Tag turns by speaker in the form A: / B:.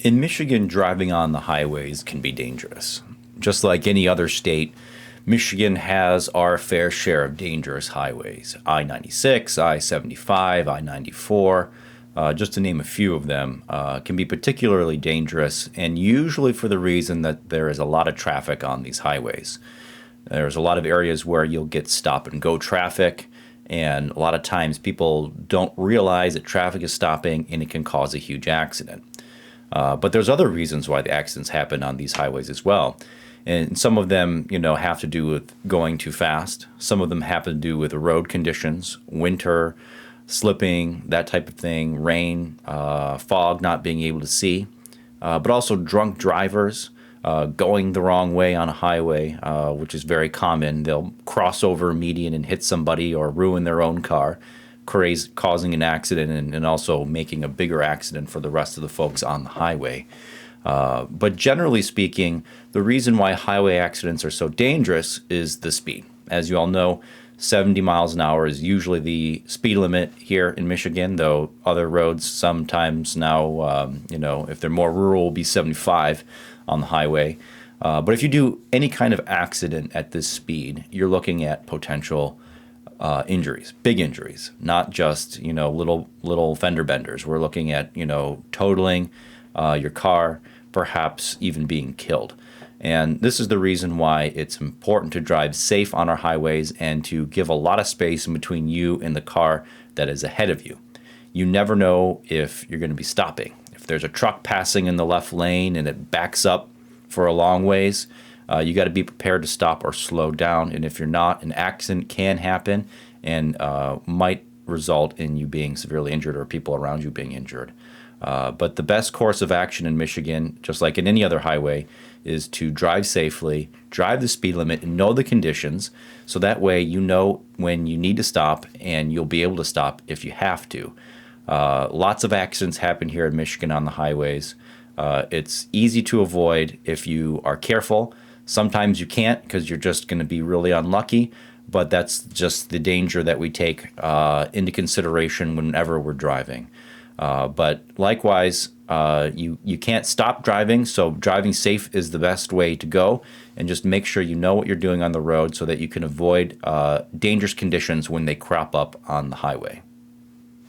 A: In Michigan, driving on the highways can be dangerous. Just like any other state, Michigan has our fair share of dangerous highways. I-96, I-75, I-94, just to name a few of them, can be particularly dangerous, and usually for the reason that there is a lot of traffic on these highways. There's a lot of areas where you'll get stop and go traffic, and a lot of times people don't realize that traffic is stopping and it can cause a huge accident. But there's other reasons why the accidents happen on these highways as well. And some of them, have to do with going too fast. Some of them have to do with road conditions, winter, slipping, that type of thing, rain, fog, not being able to see. But also drunk drivers going the wrong way on a highway, which is very common. They'll cross over a median and hit somebody or ruin their own car, causing an accident and also making a bigger accident for the rest of the folks on the highway. But generally speaking, the reason why highway accidents are so dangerous is the speed. As you all know, 70 miles an hour is usually the speed limit here in Michigan, though other roads sometimes now, if they're more rural, will be 75 on the highway. But if you do any kind of accident at this speed, you're looking at potential injuries, big injuries, not just, little fender benders. We're looking at, totaling your car, perhaps even being killed. And this is the reason why it's important to drive safe on our highways and to give a lot of space in between you and the car that is ahead of you. You never know if you're going to be stopping. If there's a truck passing in the left lane and it backs up for a long ways, you got to be prepared to stop or slow down. And if you're not, an accident can happen and might result in you being severely injured or people around you being injured. But the best course of action in Michigan, just like in any other highway, is to drive safely, drive the speed limit, and know the conditions, so that way you know when you need to stop and you'll be able to stop if you have to. Lots of accidents happen here in Michigan on the highways. It's easy to avoid if you are careful. Sometimes you can't because you're just going to be really unlucky, but that's just the danger that we take into consideration whenever we're driving. But likewise, you can't stop driving, so driving safe is the best way to go. And just make sure you know what you're doing on the road so that you can avoid dangerous conditions when they crop up on the highway.